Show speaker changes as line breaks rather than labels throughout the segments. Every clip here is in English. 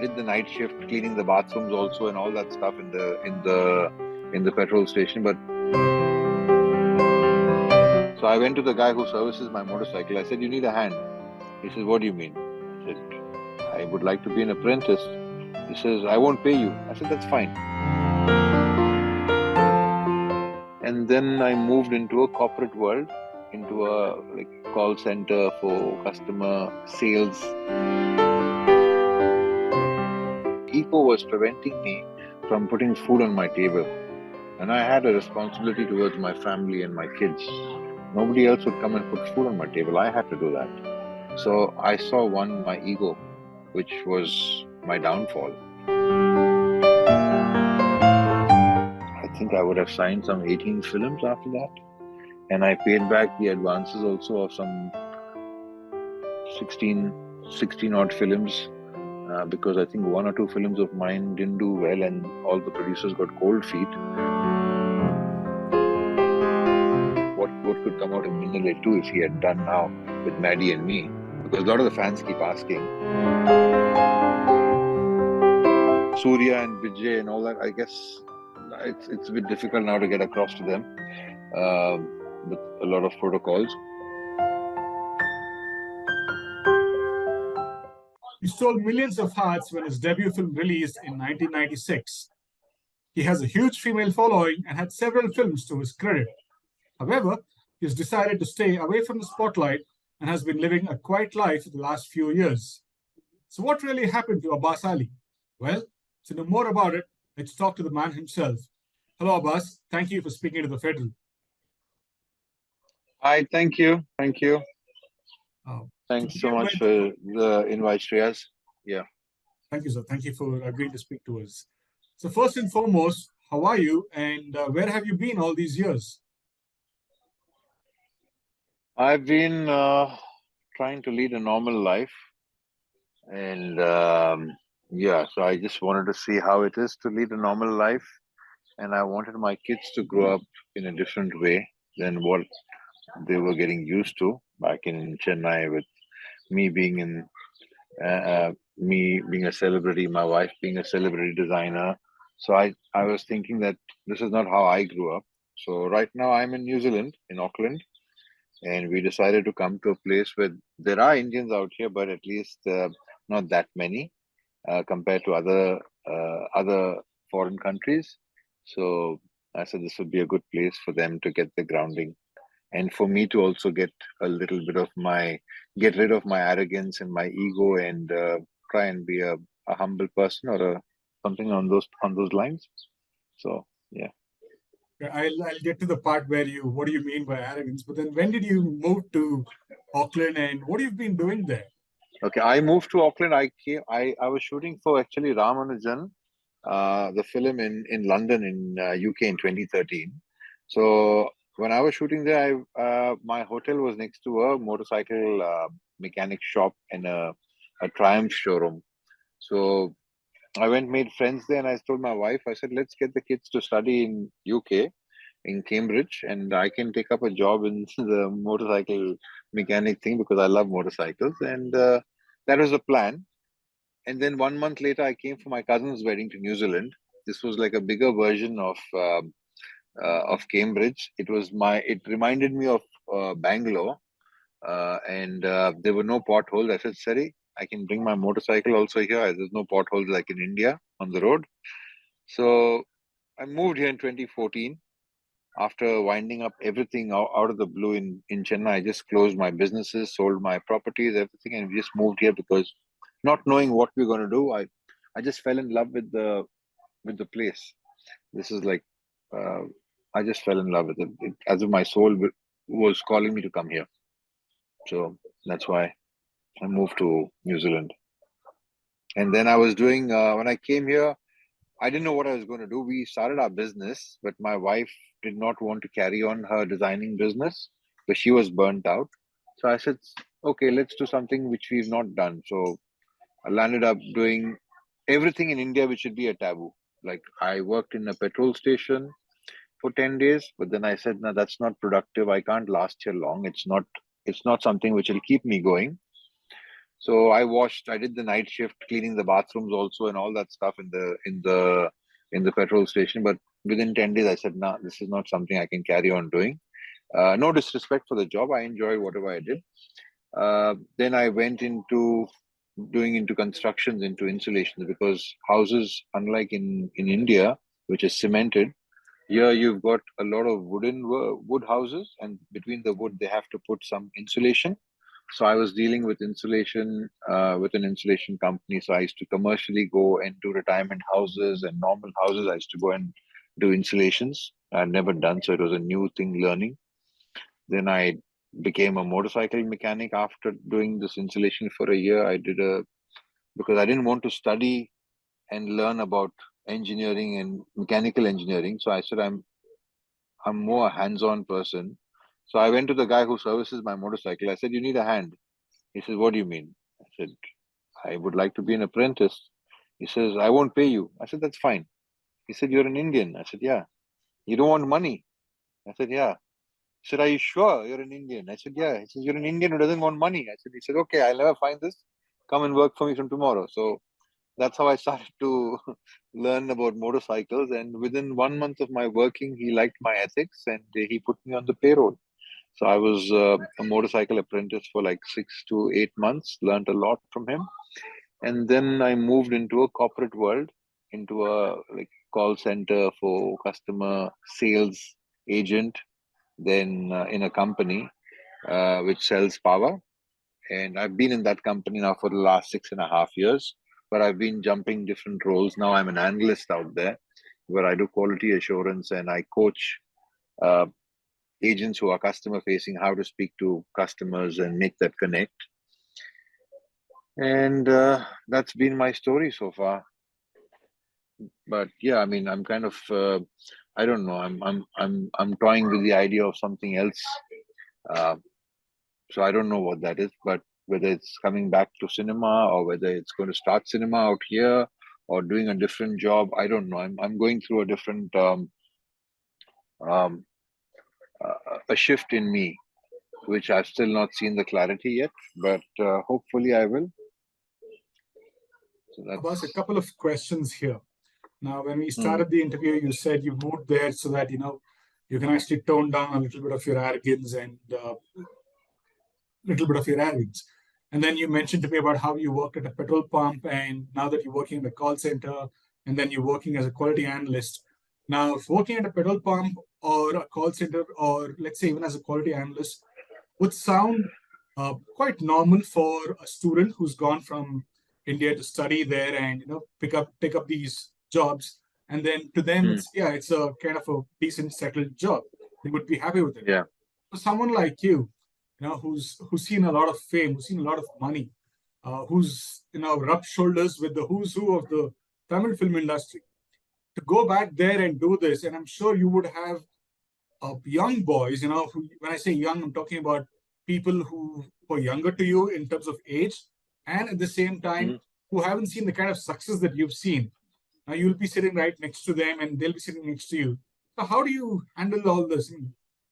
did the night shift, cleaning the bathrooms also and all that stuff in the petrol station. But so I went to the guy who services my motorcycle. I said, "You need a hand." He says, "What do you mean?" I said, "I would like to be an apprentice." He says, "I won't pay you." I said, "That's fine." And then I moved into a corporate world, into a call center for customer sales. Ego was preventing me from putting food on my table. And I had a responsibility towards my family and my kids. Nobody else would come and put food on my table. I had to do that. So I saw my ego, which was my downfall. I think I would have signed some 18 films after that. And I paid back the advances also of some 16 odd films because I think 1 or 2 films of mine didn't do well and all the producers got cold feet. What could come out of Minnale 2 if he had done now with Maddie and me? Because a lot of the fans keep asking. Surya and Vijay and all that, I guess it's a bit difficult now to get across to them with a lot of protocols.
He stole millions of hearts when his debut film released in 1996. He has a huge female following and had several films to his credit. However, he has decided to stay away from the spotlight and has been living a quiet life for the last few years. So what really happened to Abbas Ali? Well, to know more about it, let's talk to the man himself. Hello, Abbas. Thank you for speaking to the Federal.
Hi, thank you. Thanks so much for the invite, Shreyas. Yeah.
Thank you, sir. Thank you for agreeing to speak to us. So first and foremost, how are you and where have you been all these years?
I've been trying to lead a normal life. And so I just wanted to see how it is to lead a normal life. And I wanted my kids to grow up in a different way than what they were getting used to back in Chennai, with me being a celebrity, my wife being a celebrity designer. So I was thinking that this is not how I grew up. So right now I'm in New Zealand, in Auckland, and we decided to come to a place where there are Indians out here, but at least not that many compared to other foreign countries. So I said this would be a good place for them to get the grounding, and for me to also get rid of my arrogance and my ego, and try and be a humble person or something on those lines. So yeah.
I'll get to the part where what do you mean by arrogance? But then when did you move to Auckland and what have you been doing there?
Okay, I moved to Auckland. I was shooting for actually Ramanujan, the film in London in UK in 2013. So when I was shooting there, my hotel was next to a motorcycle mechanic shop and a Triumph showroom. So I made friends there, and I told my wife, I said, let's get the kids to study in UK, in Cambridge, and I can take up a job in the motorcycle mechanic thing because I love motorcycles. And that was the plan. And then 1 month later, I came for my cousin's wedding to New Zealand. This was like a bigger version of Cambridge. It reminded me of Bangalore, and there were no potholes. I said, sorry, I can bring my motorcycle also here. There's no potholes like in India on the road. So I moved here in 2014. After winding up everything out of the blue in Chennai, I just closed my businesses, sold my properties, everything, and we just moved here because not knowing what we're going to do, I just fell in love with the place. This is like, I just fell in love with it, as if my soul was calling me to come here. So that's why I moved to New Zealand. And then I was doing, when I came here, I didn't know what I was going to do. We started our business, but my wife did not want to carry on her designing business because she was burnt out. So I said, okay, let's do something which we've not done. So I landed up doing everything in India which should be a taboo. Like I worked in a petrol station for 10 days, but then I said, no, that's not productive. I can't last here long. It's not something which will keep me going. So I did the night shift, cleaning the bathrooms also and all that stuff in the petrol station. But within 10 days, I said, nah, this is not something I can carry on doing. No disrespect for the job. I enjoyed whatever I did. Then I went into doing into constructions, into insulations, because houses, unlike in India, which is cemented, here you've got a lot of wood houses, and between the wood they have to put some insulation. So I was dealing with insulation with an insulation company. So I used to commercially go and do retirement houses and normal houses. I used to go and do installations. I'd never done, so it was a new thing learning. Then I became a motorcycle mechanic after doing this installation for a year. Because I didn't want to study and learn about engineering and mechanical engineering. So I said I'm more a hands-on person. So I went to the guy who services my motorcycle. I said, "You need a hand." He says, "What do you mean?" I said, "I would like to be an apprentice." He says, "I won't pay you." I said, "That's fine." He said, "You're an Indian." I said, "Yeah." "You don't want money?" I said, "Yeah." He said, "Are you sure you're an Indian?" I said, "Yeah." He says, "You're an Indian who doesn't want money." He said, "Okay, I'll never find this. Come and work for me from tomorrow." So that's how I started to learn about motorcycles. And within 1 month of my working, he liked my ethics and he put me on the payroll. So I was a motorcycle apprentice for like 6 to 8 months, learned a lot from him. And then I moved into a corporate world, into a like call center for customer sales agent, then in a company which sells power. And I've been in that company now for the last 6.5 years, but I've been jumping different roles. Now I'm an analyst out there where I do quality assurance and I coach uh, agents who are customer facing how to speak to customers and make that connect. And that's been my story so far. But yeah, I mean, I'm kind of I don't know. I'm toying with the idea of something else. Uh, so I don't know what that is, but whether it's coming back to cinema or whether it's going to start cinema out here or doing a different job, I don't know. I'm going through a different um, a shift in me, which I've still not seen the clarity yet, but hopefully I will. So
Abbas, a
that's
couple of questions here. Now, when we
mm,
started the interview, you said you moved there so that you can actually tone down a little bit of your arrogance and little bit of your arrogance. And then you mentioned to me about how you worked at a petrol pump, and now that you're working in the call center, and then you're working as a quality analyst. Now, if working at a petrol pump or a call center, or let's say even as a quality analyst, would sound quite normal for a student who's gone from India to study there and take up these jobs, and then to them
mm,
it's a kind of a decent settled job. They would be happy with it.
yeah.
For someone like you, who's seen a lot of fame, who's seen a lot of money, who's rubbed shoulders with the who's who of the Tamil film industry, to go back there and do this, and I'm sure you would have young boys, who, when I say young, I'm talking about people who are younger to you in terms of age, and at the same time,
Mm.
who haven't seen the kind of success that you've seen. Now you'll be sitting right next to them, and they'll be sitting next to you. So how do you handle all this?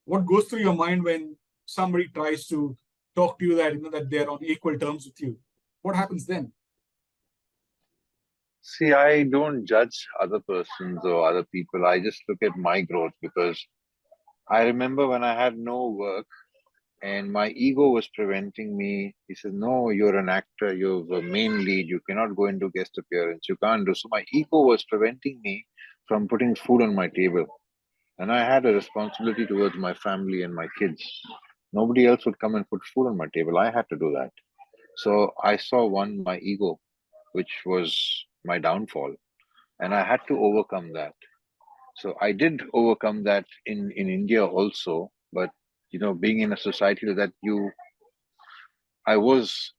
What goes through your mind when somebody tries to talk to you that that they're on equal terms with you? What happens then?
See, I don't judge other persons or other people. I just look at my growth because I remember when I had no work and my ego was preventing me. He said, "No, you're an actor, you're the main lead, you cannot go into guest appearance, you can't do." So my ego was preventing me from putting food on my table. And I had a responsibility towards my family and my kids. Nobody else would come and put food on my table. I had to do that. So I saw my ego, which was my downfall, and I had to overcome that. So I did overcome that in India also, but being in a society that I was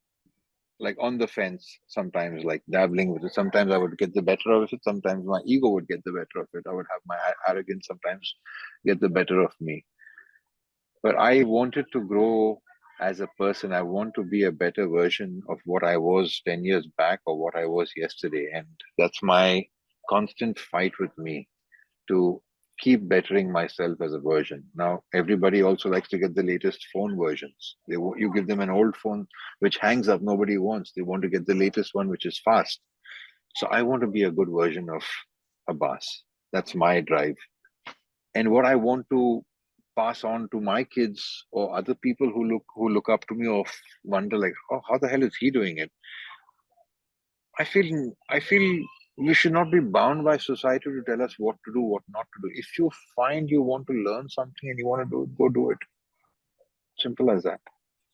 like on the fence sometimes, like dabbling with it. Sometimes I would get the better of it. Sometimes my ego would get the better of it. I would have my arrogance sometimes get the better of me. But I wanted to grow as a person. I want to be a better version of what I was 10 years back or what I was yesterday. And that's my constant fight with me to keep bettering myself as a version. Now, everybody also likes to get the latest phone versions. You give them an old phone which hangs up, nobody wants. They want to get the latest one which is fast. So I want to be a good version of Abbas. That's my drive. And what I want to pass on to my kids or other people who look up to me or wonder like, oh, how the hell is he doing it? I feel we should not be bound by society to tell us what to do, what not to do. If you find you want to learn something and you want to do it, go do it. Simple as that.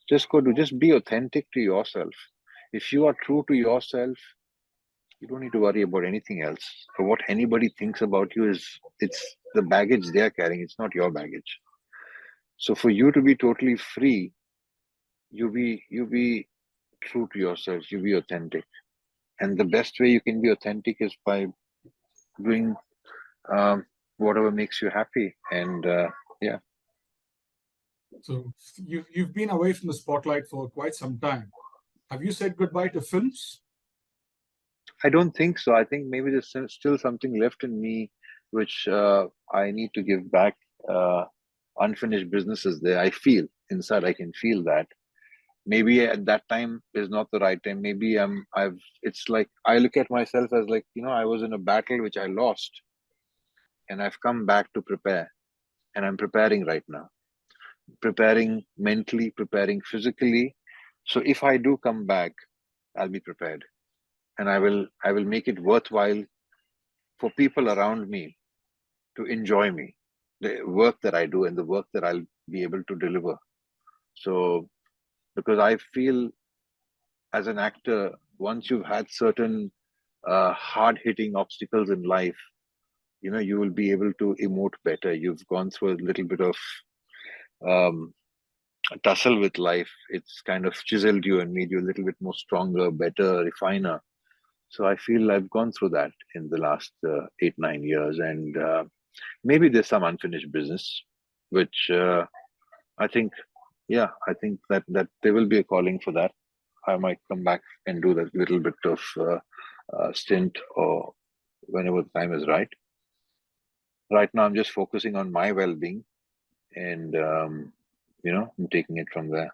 Just go do. Just be authentic to yourself. If you are true to yourself, you don't need to worry about anything else. For what anybody thinks about you it's the baggage they are carrying. It's not your baggage. So for you to be totally free, you be true to yourself. You be authentic. And the best way you can be authentic is by doing whatever makes you happy. And yeah.
So you've been away from the spotlight for quite some time. Have you said goodbye to films?
I don't think so. I think maybe there's still something left in me which I need to give back. Unfinished businesses there. I feel inside. I can feel that. Maybe at that time is not the right time. Maybe I've. It's like I look at myself as like I was in a battle which I lost, and I've come back to prepare, and I'm preparing right now. Preparing mentally, preparing physically. So if I do come back, I'll be prepared, and I will make it worthwhile for people around me to enjoy me, the work that I do and the work that I'll be able to deliver. So because I feel as an actor, once you've had certain hard hitting obstacles in life, you will be able to emote better. You've gone through a little bit of um, tussle with life. It's kind of chiseled you and made you a little bit more stronger, better, refiner. So I feel I've gone through that in the last 8, 9 years, and maybe there's some unfinished business, which I think, yeah, I think that there will be a calling for that. I might come back and do that little bit of stint or whenever the time is right. Right now, I'm just focusing on my well-being, and I'm taking it from there.